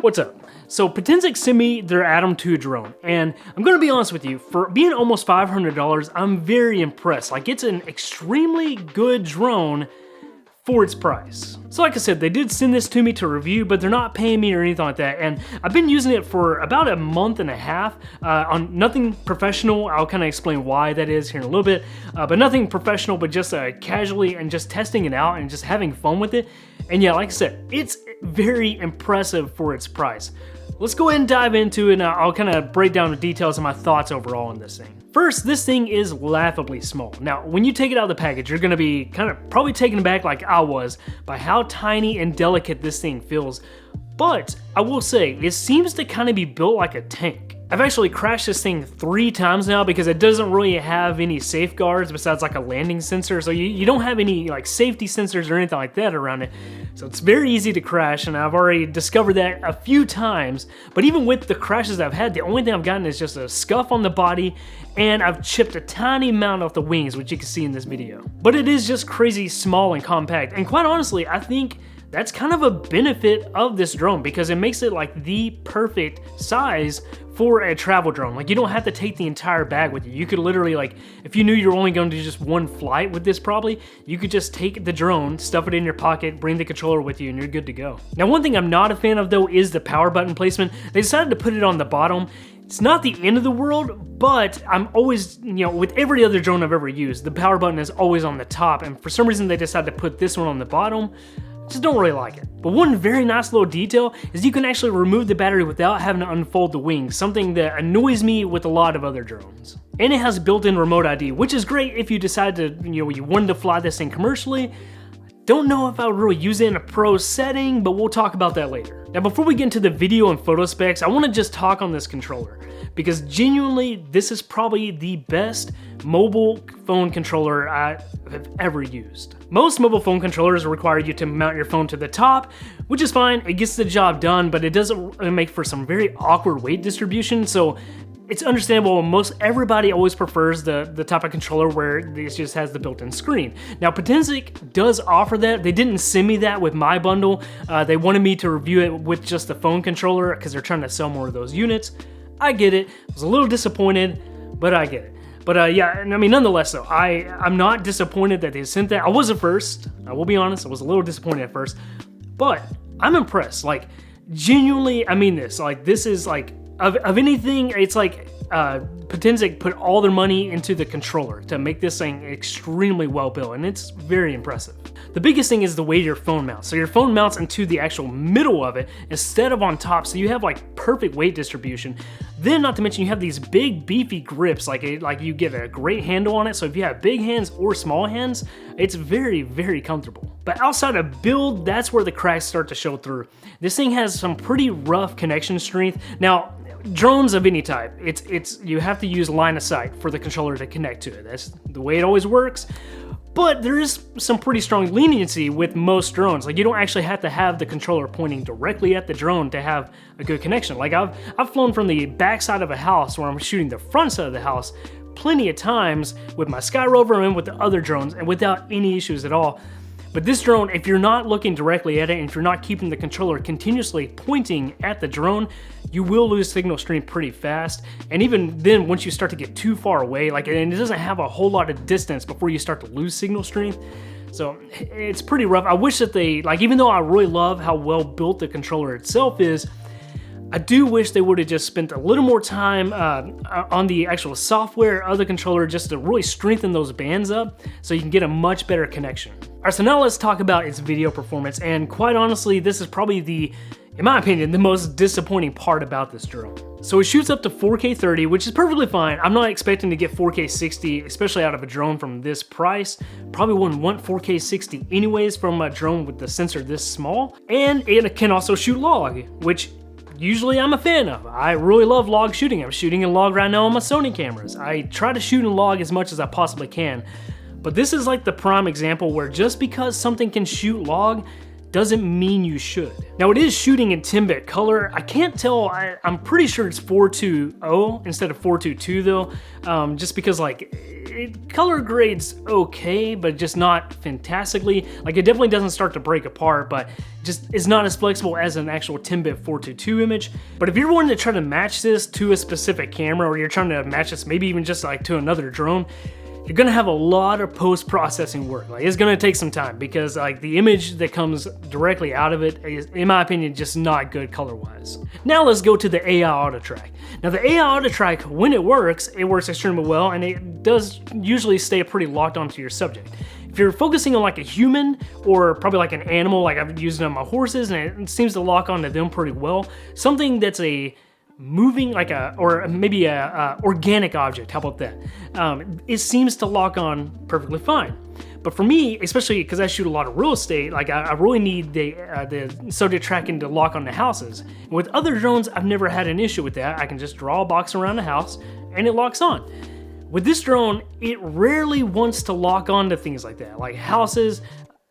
What's up? So Potensic sent me their Atom 2 drone, and I'm gonna be honest with you, for being almost $500, I'm very impressed. Like, it's an extremely good drone for its price. So like I said, they did send this to me to review, but they're not paying me or anything like that, and I've been using it for about a month and a half on nothing professional. I'll kind of explain why that is here in a little bit, but nothing professional, but just casually and just testing it out and just having fun with it. And yeah, like I said, it's very impressive for its price. Let's go ahead and dive into it, and I'll kind of break down the details of my thoughts overall on this thing. First, this thing is laughably small. Now, when you take it out of the package, you're gonna be kind of probably taken aback like I was by how tiny and delicate this thing feels. But I will say, it seems to kind of be built like a tank. I've actually crashed this thing 3 times now because it doesn't really have any safeguards besides like a landing sensor. So you don't have any like safety sensors or anything like that around it. So it's very easy to crash, and I've already discovered that a few times. But even with the crashes I've had, the only thing I've gotten is just a scuff on the body, and I've chipped a tiny amount off the wings, which you can see in this video. But it is just crazy small and compact, and quite honestly, I think that's kind of a benefit of this drone because it makes it like the perfect size for a travel drone. Like, you don't have to take the entire bag with you. You could literally, like, if you knew you were only going to do just one flight with this probably, you could just take the drone, stuff it in your pocket, bring the controller with you, and you're good to go. Now, one thing I'm not a fan of though is the power button placement. They decided to put it on the bottom. It's not the end of the world, but I'm always, with every other drone I've ever used, the power button is always on the top, and for some reason they decided to put this one on the bottom. Just don't really like it. But one very nice little detail is you can actually remove the battery without having to unfold the wings, something that annoys me with a lot of other drones. And it has built-in remote ID, which is great if you decide to, you wanted to fly this thing commercially. Don't know if I would really use it in a pro setting, but we'll talk about that later. Now, before we get into the video and photo specs, I want to just talk on this controller, because genuinely, this is probably the best mobile phone controller I have ever used. Most mobile phone controllers require you to mount your phone to the top, which is fine, it gets the job done, but it doesn't make for some very awkward weight distribution, so it's understandable. Most everybody always prefers the type of controller where it just has the built-in screen. Now, Potensic does offer that. They didn't send me that with my bundle. They wanted me to review it with just the phone controller because they're trying to sell more of those units. I get it. I was a little disappointed, but I get it. But yeah, I mean, nonetheless though, I'm not disappointed that they sent that. I was at first. I will be honest. I was a little disappointed at first, but I'm impressed. Like, genuinely, I mean this. Like, this is like, of anything, it's like Potensic put all their money into the controller to make this thing extremely well built, and it's very impressive. The biggest thing is the way your phone mounts. So your phone mounts into the actual middle of it instead of on top, so you have like perfect weight distribution. Then, not to mention, you have these big beefy grips, like you get a great handle on it. So if you have big hands or small hands, it's very, very comfortable. But outside of build, that's where the cracks start to show through. This thing has some pretty rough connection strength. Now, drones of any type, you have to use line of sight for the controller to connect to it. That's the way it always works. But there is some pretty strong leniency with most drones. Like, you don't actually have to have the controller pointing directly at the drone to have a good connection. Like, I've flown from the back side of a house where I'm shooting the front side of the house plenty of times with my Sky Rover and with the other drones, and without any issues at all. But this drone, if you're not looking directly at it, and if you're not keeping the controller continuously pointing at the drone, you will lose signal strength pretty fast. And even then, once you start to get too far away, and it doesn't have a whole lot of distance before you start to lose signal strength. So it's pretty rough. I wish that even though I really love how well built the controller itself is, I do wish they would have just spent a little more time on the actual software of the controller just to really strengthen those bands up so you can get a much better connection. Alright, so now let's talk about its video performance, and quite honestly, this is probably in my opinion, the most disappointing part about this drone. So it shoots up to 4K 30, which is perfectly fine. I'm not expecting to get 4K 60, especially out of a drone from this price. Probably wouldn't want 4K 60 anyways from a drone with the sensor this small. And it can also shoot log, which usually I'm a fan of. I really love log shooting. I'm shooting in log right now on my Sony cameras. I try to shoot in log as much as I possibly can. But this is like the prime example where just because something can shoot log doesn't mean you should. Now it is shooting in 10-bit color. I can't tell, I'm pretty sure it's 420 instead of 422 though, just because like color grades okay, but just not fantastically. Like it definitely doesn't start to break apart, but just is not as flexible as an actual 10-bit 422 image. But if you're wanting to try to match this to a specific camera, or you're trying to match this maybe even just like to another drone, you're gonna have a lot of post-processing work. Like it's gonna take some time because like the image that comes directly out of it is, in my opinion, just not good color-wise. Now let's go to the AI auto track. Now the AI auto track, when it works extremely well, and it does usually stay pretty locked onto your subject. If you're focusing on like a human or probably like an animal, like I've used it on my horses, and it seems to lock onto them pretty well. Something that's a moving like or maybe a organic object, how about that? It seems to lock on perfectly fine. But for me, especially because I shoot a lot of real estate, like I really need the subject tracking to lock on the houses. With other drones, I've never had an issue with that. I can just draw a box around the house and it locks on. With this drone, it rarely wants to lock on to things like that, like houses.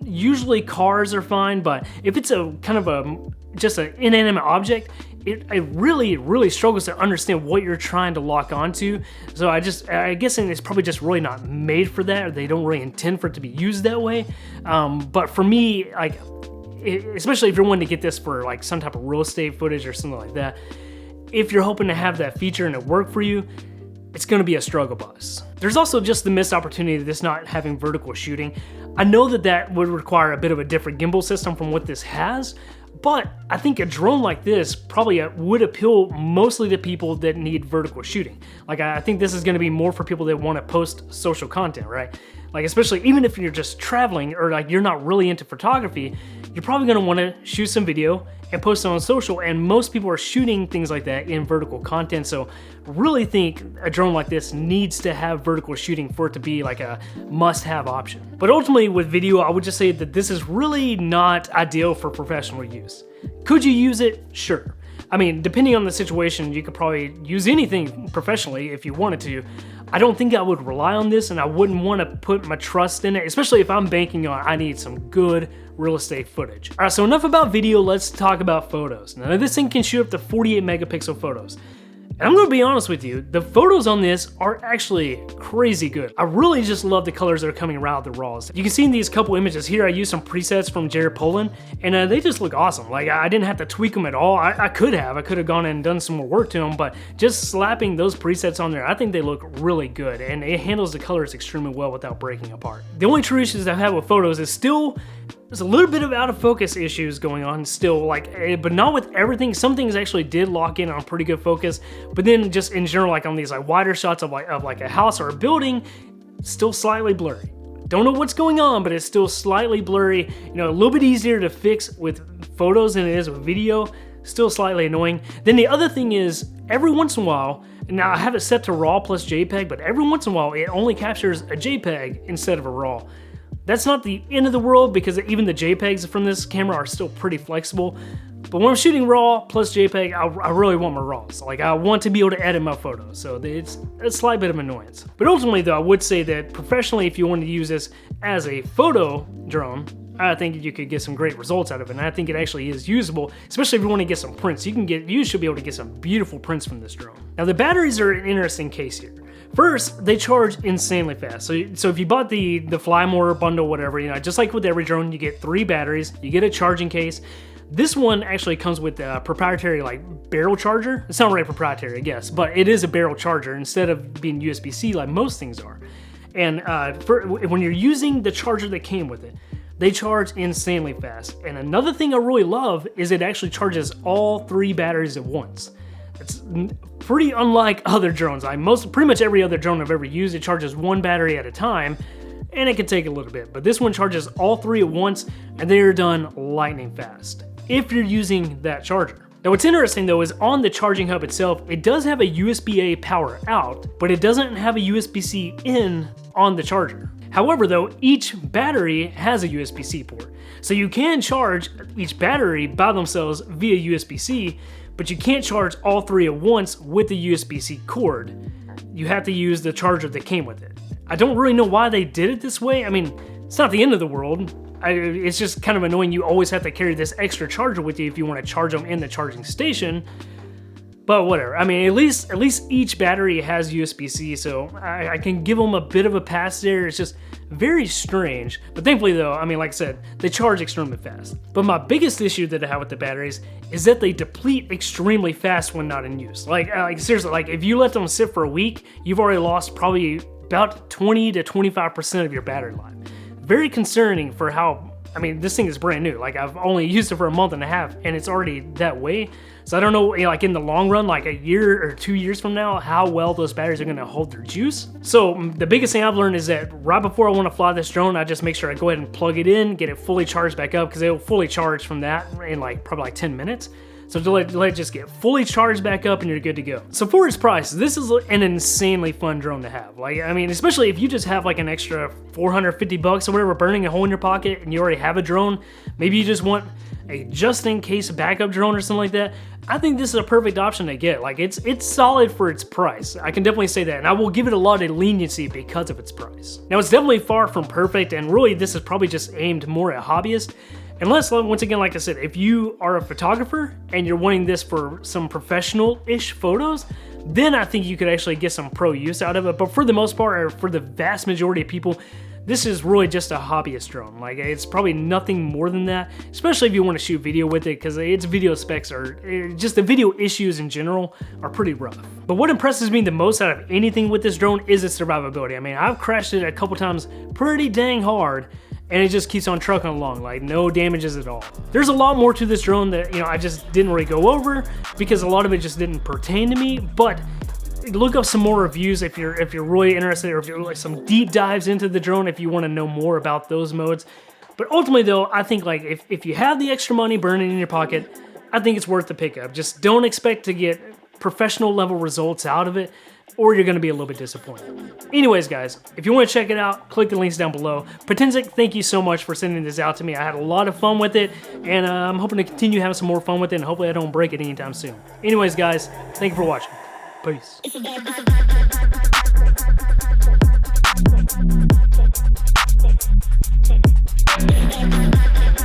Usually cars are fine, but if it's a kind of just an inanimate object, it really struggles to understand what you're trying to lock onto. So I guess it's probably just really not made for that, or they don't really intend for it to be used that way. But for me, like, especially if you're wanting to get this for like some type of real estate footage or something like that, if you're hoping to have that feature and it work for you, it's gonna be a struggle bus. There's also just the missed opportunity of this not having vertical shooting. I know that would require a bit of a different gimbal system from what this has, but I think a drone like this probably would appeal mostly to people that need vertical shooting. Like I think this is gonna be more for people that wanna post social content, right? Like especially even if you're just traveling or like you're not really into photography, you're probably gonna wanna shoot some video and post it on social, and most people are shooting things like that in vertical content. So really think a drone like this needs to have vertical shooting for it to be like a must-have option. But ultimately with video, I would just say that this is really not ideal for professional use. Could you use it? Sure. I mean, depending on the situation, you could probably use anything professionally if you wanted to. I don't think I would rely on this, and I wouldn't want to put my trust in it, especially if I'm banking on I need some good real estate footage. All right, so enough about video, let's talk about photos. Now this thing can shoot up to 48 megapixel photos. And I'm gonna be honest with you, the photos on this are actually crazy good. I really just love the colors that are coming around the raws. You can see in these couple images here, I used some presets from Jared Polin, and they just look awesome. Like I didn't have to tweak them at all. I could have gone in and done some more work to them, but just slapping those presets on there, I think they look really good, and it handles the colors extremely well without breaking apart. The only true issues I've had with photos is still, there's a little bit of out of focus issues going on still, like, but not with everything. Some things actually did lock in on pretty good focus, but then just in general, like on these like wider shots of like a house or a building, still slightly blurry. Don't know what's going on, but it's still slightly blurry. You know, a little bit easier to fix with photos than it is with video. Still slightly annoying. Then the other thing is, every once in a while, now I have it set to RAW plus JPEG, but every once in a while it only captures a JPEG instead of a RAW. That's not the end of the world because even the JPEGs from this camera are still pretty flexible. But when I'm shooting RAW plus JPEG, I really want my RAWs. Like I want to be able to edit my photos, so it's a slight bit of annoyance. But ultimately though, I would say that professionally, if you wanted to use this as a photo drone, I think you could get some great results out of it, and I think it actually is usable, especially if you want to get some prints. You should be able to get some beautiful prints from this drone. Now the batteries are an interesting case here. First, they charge insanely fast. So if you bought the Flymore bundle, whatever, you know, just like with every drone, you get 3 batteries, you get a charging case. This one actually comes with a proprietary like barrel charger. It's not really proprietary, I guess, but it is a barrel charger instead of being USB-C like most things are. And when you're using the charger that came with it, they charge insanely fast. And another thing I really love is it actually charges all 3 batteries at once. It's pretty unlike other drones. Pretty much every other drone I've ever used, it charges 1 battery at a time, and it can take a little bit. But this one charges all 3 at once, and they are done lightning fast, if you're using that charger. Now what's interesting though is on the charging hub itself, it does have a USB-A power out, but it doesn't have a USB-C in on the charger. However though, each battery has a USB-C port. So you can charge each battery by themselves via USB-C, but you can't charge all 3 at once with the USB-C cord. You have to use the charger that came with it. I don't really know why they did it this way. I mean, It's not the end of the world. It's just kind of annoying you always have to carry this extra charger with you if you want to charge them in the charging station. But whatever. I mean, at least each battery has USB-C, so I can give them a bit of a pass there. It's just very strange. But thankfully though, I mean, like I said, they charge extremely fast. But my biggest issue that I have with the batteries is that they deplete extremely fast when not in use. Like seriously, like if you let them sit for a week, you've already lost probably about 20 to 25% of your battery life. Very concerning for how, I mean, this thing is brand new. Like I've only used it for a month and a half and it's already that way. So I don't know, like in the long run, like a year or 2 years from now, how well those batteries are gonna hold their juice. So the biggest thing I've learned is that right before I wanna fly this drone, I just make sure I go ahead and plug it in, get it fully charged back up, because it'll fully charge from that in like probably like 10 minutes. So to let it just get fully charged back up and you're good to go. So for its price, this is an insanely fun drone to have. Like, I mean, especially if you just have like an extra 450 bucks or whatever burning a hole in your pocket and you already have a drone, maybe you just want a just in case backup drone or something like that. I think this is a perfect option to get. Like it's solid for its price. I can definitely say that, and I will give it a lot of leniency because of its price. Now it's definitely far from perfect, and really this is probably just aimed more at hobbyists. Unless, once again, like I said, if you are a photographer and you're wanting this for some professional-ish photos, then I think you could actually get some pro use out of it. But for the most part, or for the vast majority of people, this is really just a hobbyist drone. Like, it's probably nothing more than that, especially if you want to shoot video with it, because its video specs are, just the video issues in general are pretty rough. But what impresses me the most out of anything with this drone is its survivability. I mean, I've crashed it a couple times pretty dang hard, and it just keeps on trucking along, like no damages at all. There's a lot more to this drone that, you know, I just didn't really go over because a lot of it just didn't pertain to me, but look up some more reviews if you're really interested, or if you're like some deep dives into the drone if you want to know more about those modes. But ultimately though, I think like if you have the extra money burning in your pocket, I think it's worth the pickup. Just don't expect to get professional level results out of it, or you're going to be a little bit disappointed. Anyways, guys, if you want to check it out, click the links down below. Potensic, thank you so much for sending this out to me. I had a lot of fun with it, and I'm hoping to continue having some more fun with it, and hopefully I don't break it anytime soon. Anyways, guys, thank you for watching. Peace.